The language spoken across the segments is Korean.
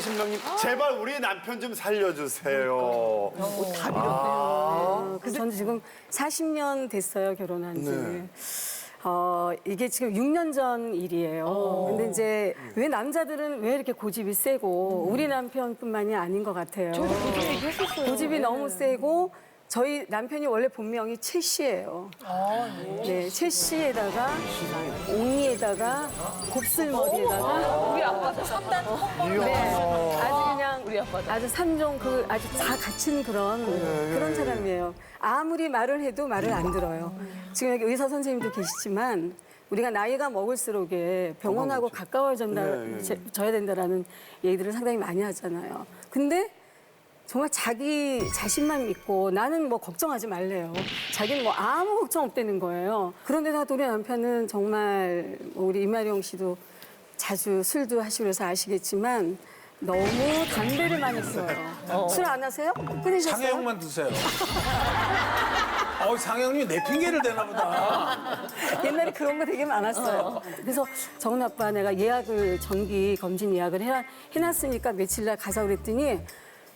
신랑님, 제발 우리 남편 좀 살려주세요. 답이 없네요. 그래서 저는 지금 40년 됐어요, 결혼한 지. 네. 이게 지금 6년 전 일이에요. 근데 이제 왜 남자들은 왜 이렇게 고집이 세고 우리 남편뿐만이 아닌 것 같아요. 고집 얘기했었어요. 고집이 너무 세고 저희 남편이 원래 본명이 최 씨예요. 네, 최 씨에다가 옹이에다가 곱슬머리에다가 우리 아빠도 3단 네, 아주 그냥 우리 아빠도. 아주 삼종 그 아주 다 갖춘 그런 사람이에요. 아무리 말을 해도 말을 안 들어요. 지금 여기 의사 선생님도 계시지만 우리가 나이가 먹을수록 병원하고 가까워져야 된다라는 얘기들을 상당히 많이 하잖아요. 근데 정말 자기 자신만 믿고 나는 뭐 걱정하지 말래요. 자기는 뭐 아무 걱정 없다는 거예요. 그런데도 우리 남편은 정말 우리 이마령 씨도 자주 술도 하시고 그래서 아시겠지만 너무 담배를 많이 피워요. 술 안 하세요? 끊으셨어요? 상혜영만 드세요. 상혜영님이 내 핑계를 대나 보다. 옛날에 그런 거 되게 많았어요. 그래서 정은 아빠 내가 정기 검진 예약을 해놨으니까 며칠 날 가자 그랬더니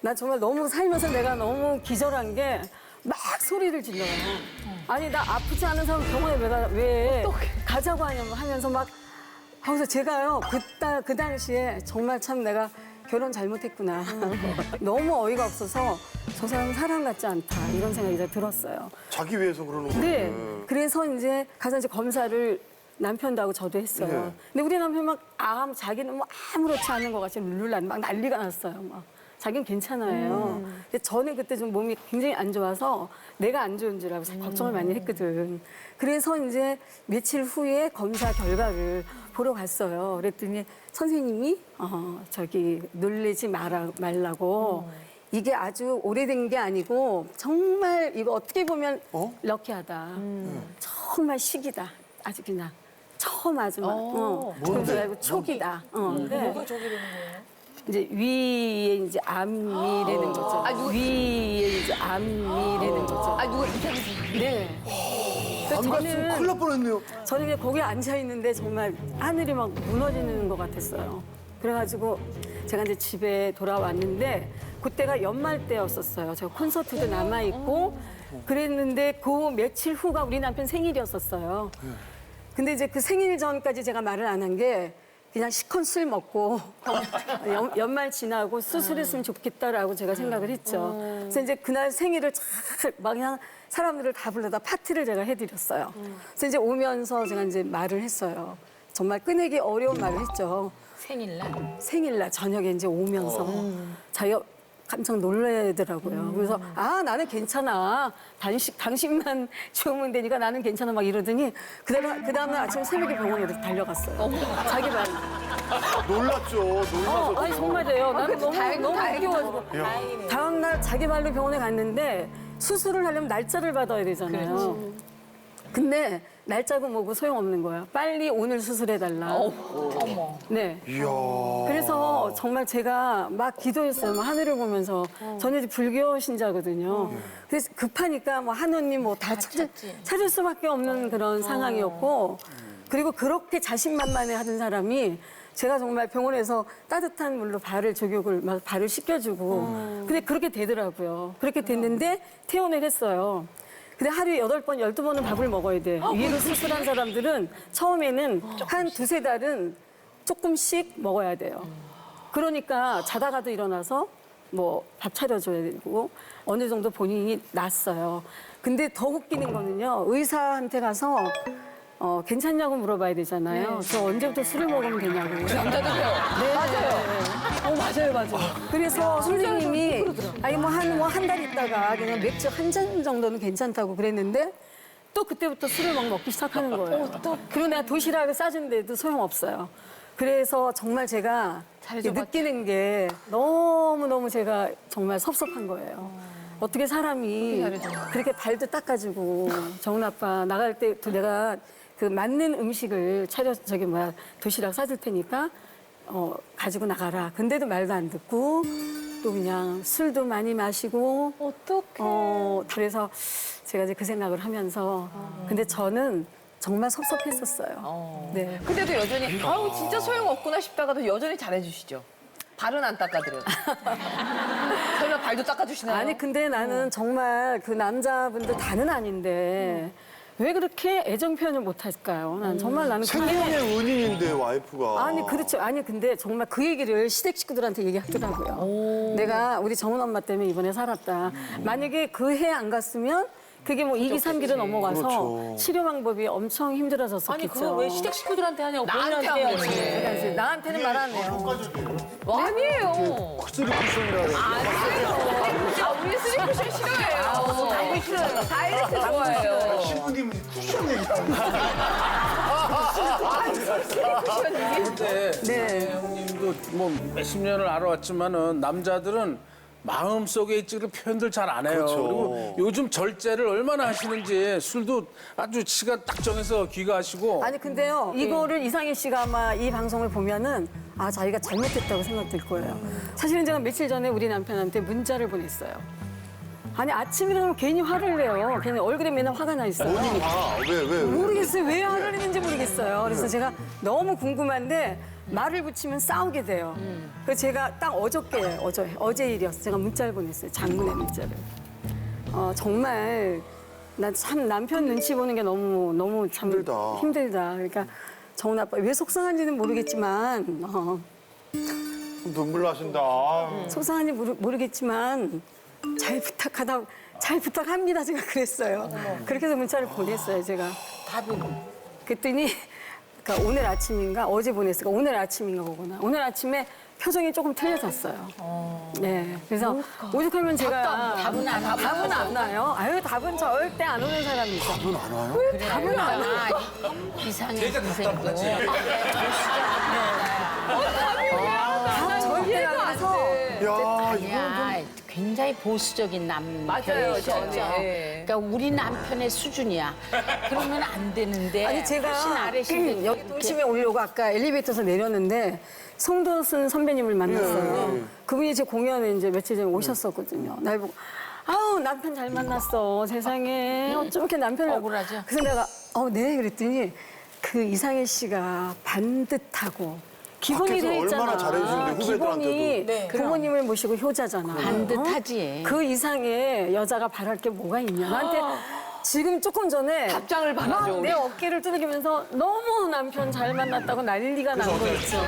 나 정말 너무 살면서 내가 너무 기절한 게 막 소리를 질러요. 아니 나 아프지 않은 사람 병원에 왜 가자고 하면서 막 하면서 제가요 그 당시에 정말 참 내가 결혼 잘못했구나. 너무 어이가 없어서 저 사람 사람 같지 않다 이런 생각이 들었어요. 자기 위해서 그러는 거예요. 네. 그래서 이제 가서 이제 검사를 남편도 하고 저도 했어요. 네. 근데 우리 남편 막 자기는 뭐 아무렇지 않은 것 같이 룰루랄 막 난리가 났어요. 막. 자기는 괜찮아요. 근데 저는 그때 좀 몸이 굉장히 안 좋아서 내가 안 좋은 줄 알고 걱정을 많이 했거든. 그래서 이제 며칠 후에 검사 결과를 보러 갔어요. 그랬더니 선생님이 놀래지 말라고 이게 아주 오래된 게 아니고 정말 이거 어떻게 보면 럭키하다. 정말 시기다. 아주 그냥 처음 아주 막. 그래서 알고 초기다. 네. 뭐가 저기 되는 거예요? 이제 위에 이제 암이라는 거죠. 위에 이제 암이라는 거죠. 누가 이상해서. 네. 안 갔으면 큰일 날 뻔했네요. 저는 그냥 거기에 앉아 있는데 정말 하늘이 막 무너지는 것 같았어요. 그래가지고 제가 이제 집에 돌아왔는데 그때가 연말 때였었어요. 제가 콘서트도 남아 있고 그랬는데 그 며칠 후가 우리 남편 생일이었었어요. 근데 이제 그 생일 전까지 제가 말을 안 한 게 그냥 시컨 술 먹고 연말 지나고 수술했으면 좋겠다라고 제가 생각을 했죠. 그래서 이제 그날 생일을 막 그냥 사람들을 다 불러다 파티를 제가 해드렸어요. 그래서 이제 오면서 제가 이제 말을 했어요. 정말 꺼내기 어려운 말을 했죠. 생일날 저녁에 이제 오면서 자기가 깜짝 놀라더라고요. 그래서 나는 괜찮아. 당신만 좋으면 되니까 나는 괜찮아 막 이러더니 그 다음날 아침 새벽에 병원에 달려갔어요. 자기 말. 놀랐죠. 놀라서. 아니 정말이에요. 나는 너무 다행이다. 웃겨가지고. 다음날 자기 말로 병원에 갔는데 수술을 하려면 날짜를 받아야 되잖아요. 근데 날짜고 뭐고 소용없는 거야. 빨리 오늘 수술해달라. 어머. 네. 이야. 그래서 정말 제가 막 기도했어요. 막 하늘을 보면서. 저는 이제 불교 신자거든요. 그래서 급하니까 뭐 하느님 뭐 다 찾을 수밖에 없는 그런 상황이었고 그리고 그렇게 자신만만해 하던 사람이 제가 정말 병원에서 따뜻한 물로 발을 씻겨주고 근데 그렇게 되더라고요. 그렇게 됐는데 퇴원을 했어요. 근데 하루에 8번, 12번은 밥을 먹어야 돼. 위로 수술한 사람들은 처음에는 한 두세 달은 조금씩 먹어야 돼요. 그러니까 자다가도 일어나서 뭐 밥 차려줘야 되고 어느 정도 본인이 낫어요. 근데 더 웃기는 거는요. 의사한테 가서 괜찮냐고 물어봐야 되잖아요. 저 언제부터 술을 먹으면 되냐고. 남자들요. 네. 맞아요. 그래서 선생님이 아니 뭐 한 달 있다가 그냥 맥주 한 잔 정도는 괜찮다고 그랬는데 또 그때부터 술을 막 먹기 시작하는 거예요. 그리고 내가 도시락을 싸준데도 소용없어요. 그래서 정말 제가 느끼는 게 너무너무 제가 정말 섭섭한 거예요. 어떻게 사람이 그렇게 발도 닦아주고 정은 아빠 나갈 때도 내가 그 맞는 음식을 도시락 싸줄 테니까 가지고 나가라. 근데도 말도 안 듣고 또 그냥 술도 많이 마시고 어떡해. 그래서 제가 이제 그 생각을 하면서 근데 저는 정말 섭섭했었어요. 네. 근데도 여전히 진짜 소용없구나 싶다가도 여전히 잘해주시죠. 발은 안 닦아드려요. 설마 발도 닦아주시나요? 아니 근데 나는 정말 그 남자분들 다는 아닌데 왜 그렇게 애정 표현을 못 할까요? 난 정말 나는 그게 생명의 은인인데 와이프가. 아니 그렇죠. 아니 근데 정말 그 얘기를 시댁 식구들한테 얘기하더라고요. 내가 우리 정은 엄마 때문에 이번에 살았다. 만약에 그 해 안 갔으면 그게 뭐 2기, 3기로 넘어가서 그렇죠. 치료 방법이 엄청 힘들어졌었겠죠. 아니 그걸 왜 시댁 식구들한테 하냐고 나한테 본인한테 하면 해야지. 그러니까 이제 나한테는 말 안 해요. 아니에요. 확실히 쿠션이라 그래. 아, 우리 스리쿠션 싫어해요. 당구 싫어요. 다이어트 좋아해요. 신부님 쿠션 얘기하는 근데 네. 형님도 뭐 몇십 년을 알아왔지만은 남자들은 마음속에 있지를 표현들 잘 안 해요. 그렇죠. 그리고 요즘 절제를 얼마나 하시는지 술도 아주 시간 딱 정해서 귀가하시고 아니 근데요 이거를 이상희 씨가 아마 이 방송을 보면은 아 자기가 잘못했다고 생각될 거예요. 사실은 제가 며칠 전에 우리 남편한테 문자를 보냈어요. 아니 아침이라면 괜히 화를 내요. 괜히 얼굴에 맨날 화가 나 있어요. 왜? 모르겠어요. 왜 화를 내는지 모르겠어요. 그래서 제가 너무 궁금한데 말을 붙이면 싸우게 돼요. 그래서 제가 딱 어저께 어제 일이었어요. 제가 문자를 보냈어요. 장문의 문자를. 정말 난 참 남편 눈치 보는 게 너무 참 힘들다. 그러니까 정은 아빠 왜 속상한지는 모르겠지만 눈물 나신다. 아유. 속상한지 모르겠지만 잘 부탁합니다. 제가 그랬어요. 그렇게 해서 문자를 보냈어요. 제가. 답은? 그랬더니 그러니까 오늘 아침인가 어제 보냈을까 오늘 아침인가 보구나. 오늘 아침에 표정이 조금 틀려졌어요. 네. 그래서 오죽하면 제가 답은 안 나요. 아유 답은 절대 안 오는 사람이죠. 답은 안 와요? 답은 안 와요. 이상해 선생님. 답 절대 안 와서. 야, 야, 굉장히 보수적인 남편이셔. 맞아요, 저는. 예. 그러니까 우리 남편의 수준이야. 그러면 안 되는데. 아니 제가 훨씬 아래신데 여기 도심에 오려고 아까 엘리베이터에서 내렸는데 송도순 선배님을 만났어요. 그분이 제 공연에 이제 며칠 전에 오셨었거든요. 날 보고 아우 남편 잘 만났어 세상에 어쩜 이렇게 남편을 억울하죠? 그래서 내가 네 그랬더니 그 이상희 씨가 반듯하고 기본이 밖에서 돼 있잖아. 얼마나 잘해주는데, 기본이 후배들한테도. 부모님을 모시고 효자잖아. 반듯하지. 그 이상의 여자가 바랄 게 뭐가 있냐. 나한테 지금 조금 전에 답장을 받아줘, 막 내 우리. 어깨를 두들기면서 너무 남편 잘 만났다고 난리가 난 거 있죠.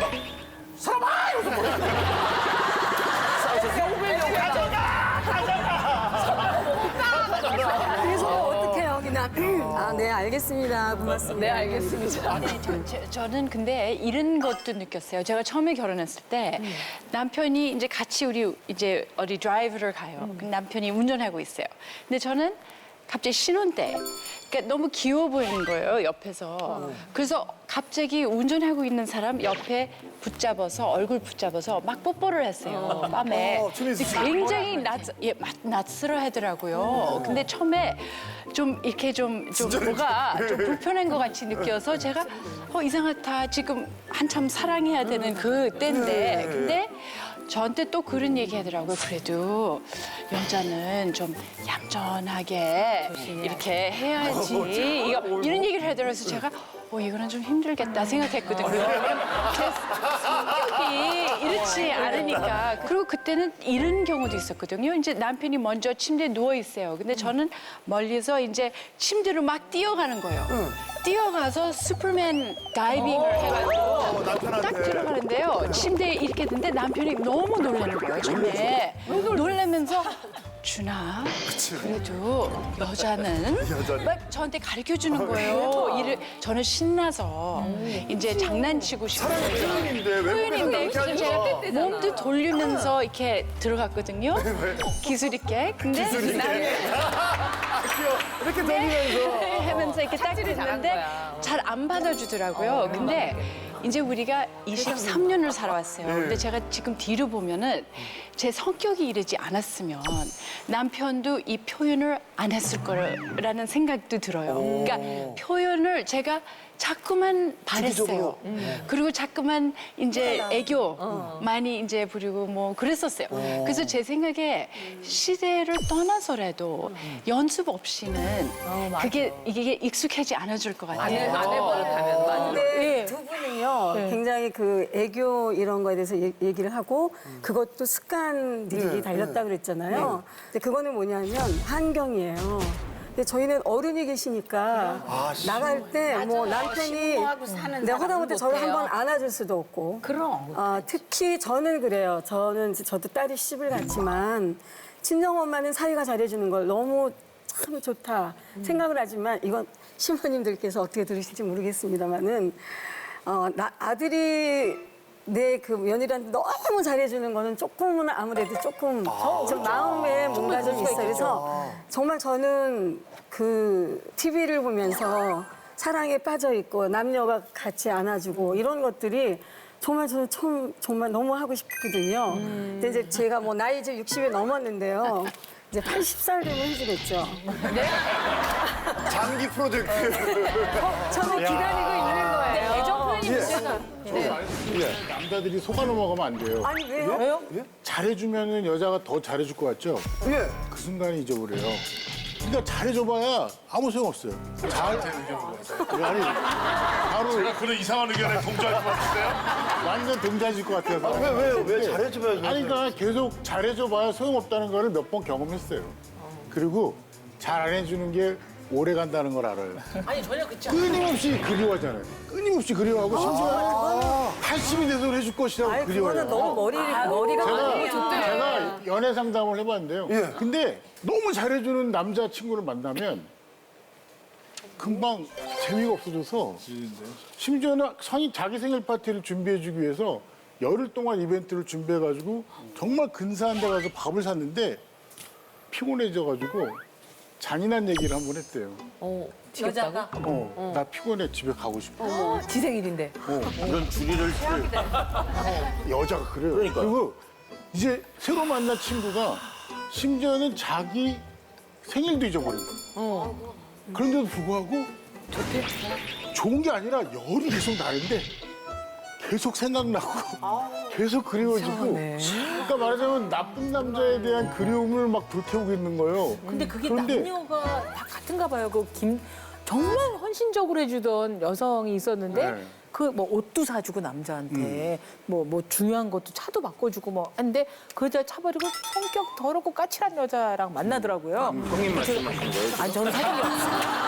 그래서 어떻게 해요? 그냥 네 알겠습니다. 고맙습니다. 네, 알겠습니다. 저는 근데 이런 것도 느꼈어요. 제가 처음에 결혼했을 때 남편이 이제 같이 우리 이제 어디 드라이브를 가요. 그 남편이 운전하고 있어요. 근데 저는 갑자기 신혼 때 그러니까 너무 귀여워 보이는 거예요, 옆에서. 그래서 갑자기 운전하고 있는 사람 옆에 얼굴 붙잡아서 막 뽀뽀를 했어요, 밤에. 굉장히 낯설어하더라고요. 근데 처음에 좀 이렇게 좀 뭐가 좀 불편한 것 같이 느껴서 제가 이상하다. 지금 한참 사랑해야 되는 그 때인데. 근데 저한테 또 그런 얘기 하더라고요. 그래도 여자는 좀 얌전하게 이렇게 해야지. 이런 얘기를 하더라고요. 그래서 제가 이거는 좀 힘들겠다 생각했거든요. 제 성격이 이렇지 않으니까. 그리고 그때는 이런 경우도 있었거든요. 이제 남편이 먼저 침대에 누워 있어요. 근데 저는 멀리서 이제 침대로 막 뛰어가는 거예요. 뛰어가서 슈퍼맨 다이빙을 해가지고 딱 들어가는데요. 침대에 이렇게 있는데 남편이 너무 놀라는 거예요, 처음에. 놀라면서 준아, 그래도 여자는 막 저한테 가르쳐주는 거예요. 저는 신나서 이제 장난치고 싶어요. 표현인데 외국에서 그래서 제가 몸도 돌리면서 이렇게 들어갔거든요. 기술 있게. 근데 나는 이렇게 돌리면서. 하면서 이렇게 딱 했는데 잘 안 받아주더라고요. 근데 이제 우리가 23년을 살아왔어요. 근데 제가 지금 뒤로 보면은 제 성격이 이러지 않았으면 남편도 이 표현을 안 했을 거라는 생각도 들어요. 그러니까 표현을 제가 자꾸만 바랬어요. 그리고 자꾸만 이제 애교 많이 이제 부리고 뭐 그랬었어요. 그래서 제 생각에 시대를 떠나서라도 연습 없이는 이게 익숙하지 않아질 것 같아요. 안 해버릇하면. 근데 두 분이요 있잖아요. 굉장히 그 애교 이런 거에 대해서 얘기를 하고 그것도 습관들이 달렸다 그랬잖아요. 근데 그거는 뭐냐면 환경이에요. 근데 저희는 어른이 계시니까 나갈 때 뭐 남편이 신고하고 사는 내가 사람은 하다못해 저를 못해요. 한번 안아줄 수도 없고. 그럼. 특히 저는 그래요. 저도 딸이 10을 갖지만 친정엄마는 사위가 잘해주는 걸 너무 참 좋다 생각을 하지만 이건 신부님들께서 어떻게 들으실지 모르겠습니다만은 아들이 내 그 며느리한테 너무 잘해주는 거는 조금은 아무래도 조금 좀 마음에 뭔가 좀 있어요. 그래서 정말 저는 그 TV를 보면서 사랑에 빠져 있고 남녀가 같이 안아주고 이런 것들이 정말 저는 처음 정말 너무 하고 싶거든요. 근데 이제 제가 뭐 나이 이제 60이 넘었는데요. 이제 80살 되면 해주겠죠. 장기 프로젝트. 저는 기다리고 있는 거예요. 애정 표현이 문제가. 남자들이 속아 넘어가면 안 돼요. 아니 왜요? 잘해주면은 여자가 더 잘해줄 것 같죠? 예. 그 순간에 잊어버려요. 그러니까 잘해줘봐야 아무 소용 없어요. 아니 바로 제가 그런 이상한 의견에 동조할 것 같은데요? 완전 동자질 것 같아서. 왜 잘해주면 아니 그러니까 계속 잘해줘봐야 소용없다는 거를 몇 번 경험했어요. 그리고 잘 안 해주는 게 오래 간다는 걸 알아요. 아니 전혀 그렇지 않아. 끊임없이 그리워하잖아요. 끊임없이 그리워하고 심지어 80이 돼서 해줄 것이라고 아니 그리워해요. 그거는 너무 머리가 많이 좋대요. 제가 연애 상담을 해봤는데요. 근데 너무 잘해주는 남자친구를 만나면 금방 재미가 없어져서 심지어는 자기 생일 파티를 준비해주기 위해서 열흘 동안 이벤트를 준비해가지고 정말 근사한 데 가서 밥을 샀는데 피곤해져가지고 잔인한 얘기를 한 번 했대요. 여자가 나 피곤해 집에 가고 싶어. 지 생일인데. 이런 주리를 여자가 그래요. 그리고 이제 새로 만난 친구가 심지어는 자기 생일도 잊어버린 거예요. 그런데도 불구하고 좋은 게 아니라 열이 계속 나는데 계속 생각나고 계속 그리워지고 그러니까 말하자면 나쁜 남자에 대한 그리움을 막 불태우고 있는 거예요. 근데 그게 그런데 남녀가 다 같은가 봐요. 정말 헌신적으로 해주던 여성이 있었는데 네. 그 뭐 옷도 사주고 남자한테 뭐 중요한 것도 차도 바꿔주고 뭐 근데 그 여자 차버리고 성격 더럽고 까칠한 여자랑 만나더라고요. 형님 말씀하신 거예요? 아니 저는 사귄 게 없어요.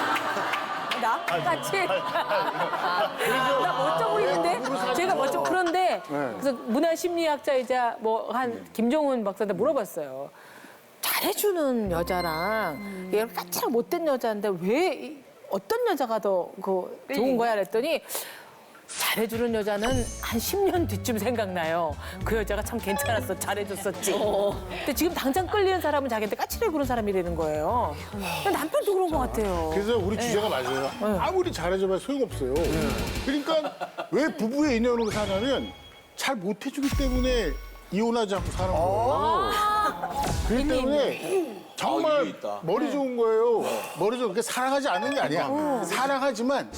나? 까칠? 나 멋져 보이는데? 제가 멋져. 그런데 그래서 문화심리학자이자 뭐 한 김종훈 박사한테 물어봤어요. 잘해주는 여자랑 얘가 까칠하고 못된 여자인데 왜 어떤 여자가 더 좋은 거야? 그랬더니 잘해주는 여자는 한 10년 뒤쯤 생각나요. 그 여자가 참 괜찮았어. 잘해줬었지. 근데 지금 당장 끌리는 사람은 자기한테 까칠해 구는 사람이라는 거예요. 근데 남편도 그런 것 같아요. 그래서 우리 주제가 맞아요. 아무리 잘해줘봐야 소용없어요. 그러니까 왜 부부의 인연으로 사냐면 잘 못해주기 때문에 이혼하지 않고 사는 거예요. 그렇기 때문에 정말 일리 있다. 머리 좋은 거예요. 머리 좋은 게 사랑하지 않는 게 아니야. 사랑하지만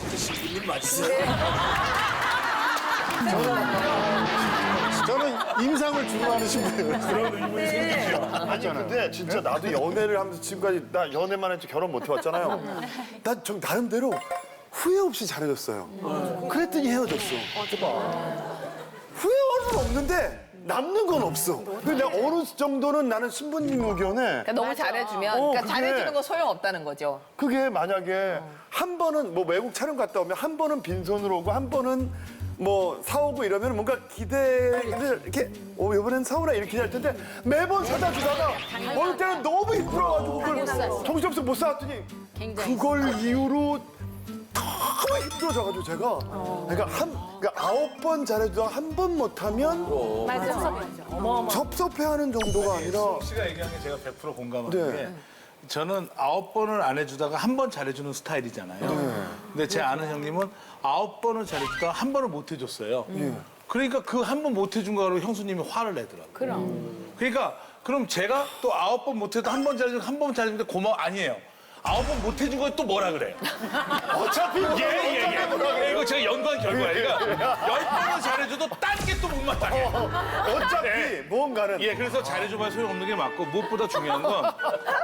저는 임상을 주도하는 신부예요. 그런 의문이 생기죠. 아니 근데 진짜 나도 연애를 하면서 지금까지 나 연애만 했지 결혼 못 해왔잖아요. 난 좀 나름대로 후회 없이 잘해줬어요. 그랬더니 헤어졌어. 후회할 건 없는데 남는 건 없어. 근데 내가 어느 정도는 나는 신부님 의견에 그러니까 너무 잘해주면, 어, 그러니까 그게- 잘해주는 건 소용없다는 거죠. 그게 만약에 한 번은 뭐 외국 촬영 갔다 오면 한 번은 빈손으로 오고 한 번은 뭐 사오고 이러면 뭔가 기대를 이렇게 이번엔 사오라 이렇게 할 텐데 매번 사다 주다가 어느 때는 너무 힘들어가지고 그걸 정신없이 못 사왔더니 그걸 이유로 너무 힘들어져가지고 제가 그러니까 9번 잘해도 한 번 못하면 섭섭해하는 정도가 아니라 씨가 얘기한 게 제가 100% 공감하는 네. 게 저는 9번을 안 해주다가 한 번 잘해주는 스타일이잖아요. 근데 제 아는 형님은 9번을 잘해주다가 한 번을 못 해줬어요. 그러니까 그 한 번 못 해준 거로 형수님이 화를 내더라고요. 그러니까 그럼 제가 또 9번 못 해도 한 번 잘해주고 한 번 잘해주는데 고마워 아니에요. 9번 못 해준 거에 또 뭐라 그래요? 어차피 예. 이거 제가 연구한 결과예요. 그러니까 10번을 잘해줘도 딴 게 또 못 마땅해. 어차피 네. 무언가는 예, 그래서 잘해줘봐야 소용없는 게 맞고 무엇보다 중요한 건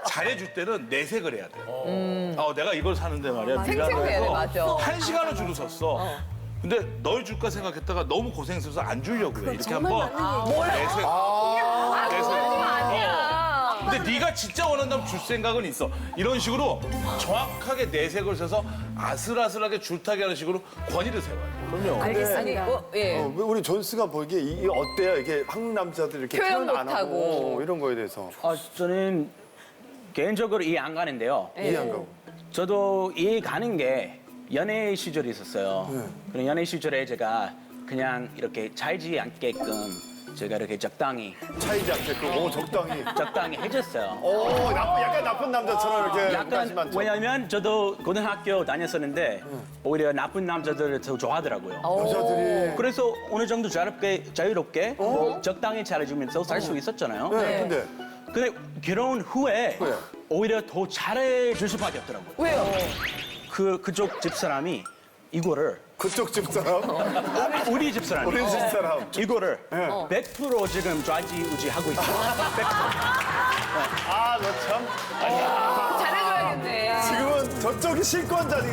잘해줄 때는 내색을 해야 돼요. 내가 이걸 사는데 말이야. 생색을 해야 돼, 맞아. 1시간을 줄을 섰어. 근데 널 줄까 생각했다가 너무 고생스러워서 안 주려고 해. 이렇게 한번 내색. 근데 네가 진짜 원한다면 줄 생각은 있어. 이런 식으로 정확하게 내색을 써서 아슬아슬하게 줄타기 하는 식으로 권위를 세워요. 그럼요. 알겠습니다. 예. 우리 존스가 보기에 이게 어때요? 이게 한국 남자들 이렇게 표현 표현 안 못하고. 하고 이런 거에 대해서 저는 개인적으로 이해 안 가는데요. 이해 안 가고. 저도 이해 가는 게 연애 시절이 있었어요. 그런 연애 시절에 제가 그냥 이렇게 차이지 않게끔 제가 이렇게 적당히 차이지 않게끔 적당히 해줬어요. 약간 나쁜 남자처럼 이렇게 약간 무관심한 척. 왜냐면 저도 고등학교 다녔었는데 오히려 나쁜 남자들을 더 좋아하더라고요. 여자들이 그래서 어느 정도 자유롭게 적당히 잘해주면서 살 수 있었잖아요. 근데 근데 결혼 후에 오히려 더 잘해줄 수밖에 없더라고요. 왜요? 그쪽 집사람이 이거를 그쪽 집 사람, 우리 집사람이 우리 집 사람. 이거를 100% 지금 좌지우지하고 있어요. 100%. 너 참. 잘해줘야겠네. 지금은 저쪽이 실권자지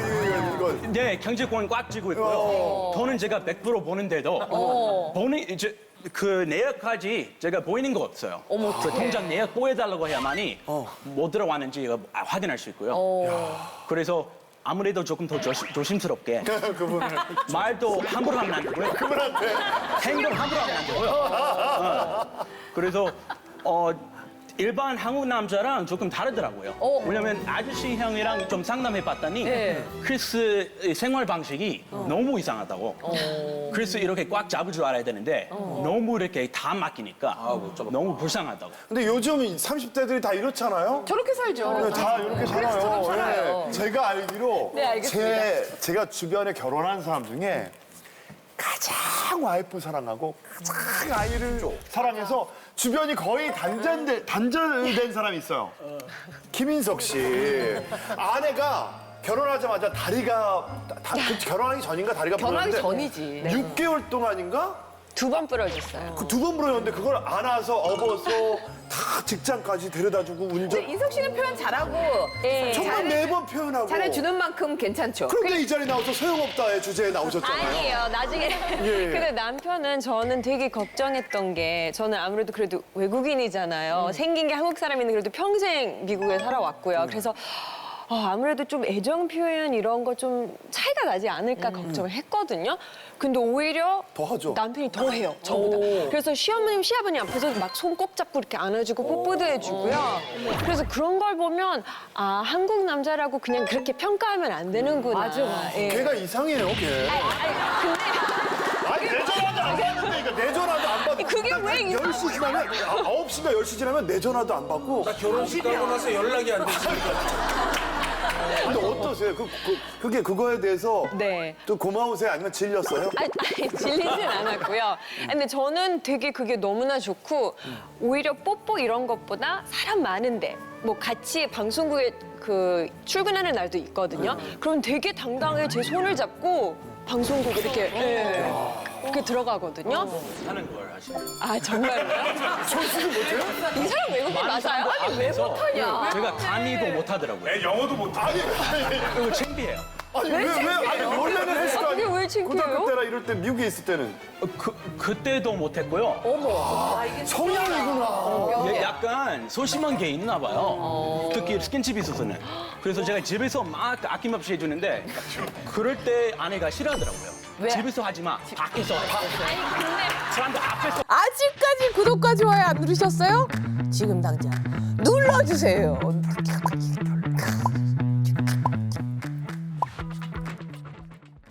이건. 네, 경제권 꽉 쥐고 있고요. 돈은 제가 100% 버는데도 이제 그 내역까지 제가 보이는 거 없어요. 그 통장 내역 보여달라고 해야만이 뭐 들어왔는지 확인할 수 있고요. 그래서 아무래도 조금 더 조심스럽게 그분을. 말도 함부로 하면 안 되고요. 그분한테. 행동 함부로 하면 안 되고요. 그래서 일반 한국 남자랑 조금 다르더라고요. 왜냐면 아저씨 형이랑 좀 상담해 봤더니 크리스 생활 방식이 너무 이상하다고. 크리스 이렇게 꽉 잡을 줄 알아야 되는데 너무 이렇게 다 맡기니까 너무 불쌍하다고. 근데 요즘 30대들이 다 이렇잖아요. 저렇게 살죠. 다 이렇게 그래서 살아요. 예. 제가 알기로 네, 알겠습니다. 제가 주변에 결혼한 사람 중에 가장 와이프 사랑하고 가장 아이를 사랑해서 주변이 거의 단절된 사람이 있어요. 김인석 씨. 아내가 결혼하자마자 다리가 결혼하기 전인가 다리가 결혼하기 부러졌는데 전이지. 6개월 동안인가? 2번 부러졌어요. 그 2번 부러졌는데 그걸 안아서 업어서 다 직장까지 데려다주고 운전. 근데 인석 씨는 표현 잘하고 정말 매번 표현하고. 잘해주는 만큼 괜찮죠. 그런데 이 자리 나와서 소용없다의 주제에 나오셨잖아요. 아니에요. 나중에. 근데 남편은 저는 되게 걱정했던 게 저는 아무래도 그래도 외국인이잖아요. 생긴 게 한국 사람인데 그래도 평생 미국에 살아왔고요. 그래서 아무래도 좀 애정 표현 이런 거 좀 차이가 나지 않을까 걱정을 했거든요. 근데 오히려 더 하죠. 남편이 더 해요, 저보다. 그래서 시어머님, 시아버님 앞에서 막 손 꼭 잡고 이렇게 안아주고 뽀뽀도 해주고요. 그래서 그런 걸 보면 한국 남자라고 그냥 그렇게 평가하면 안 되는구나. 맞아. 걔가 이상해요, 걔. 내 전화도 안 받는데, 그러니까 내 전화도 안 받고. 그게 왜 이상한 10시 지나면, 9시인가 10시 지나면 내 전화도 안 받고. 결혼식 가고 나서 연락이 안 되지. 근데 어떠세요? 그거에 대해서 네. 또 고마우세요? 아니면 질렸어요? 아니, 질리진 않았고요. 근데 저는 되게 그게 너무나 좋고 오히려 뽀뽀 이런 것보다 사람 많은데 뭐 같이 방송국에 그 출근하는 날도 있거든요. 그럼 되게 당당하게 제 손을 잡고 방송국 이렇게 이렇게 들어가거든요. 하는 걸 하시네요. 정말로요? 이 사람 외국인 맞아요? 아니 왜 못하냐? 제가 감히도 못하더라고요. 영어도 못해. 이거 창피해요. 아니, 아니, 원래는 했을 거 그게 아니에요? 왜 창피해요? 고등학교 때나 이럴 때 미국에 있을 때는. 그때도 못했고요. 성향이구나. 약간 소심한 게 있나 봐요. 특히 스킨십이 있어서는. 그래서 제가 집에서 막 아낌없이 해주는데 그럴 때 아내가 싫어하더라고요. 집에서 하지 마. 밖에서 해. 사람들 앞에서. 아직까지 구독과 좋아요 안 누르셨어요? 지금 당장 눌러주세요.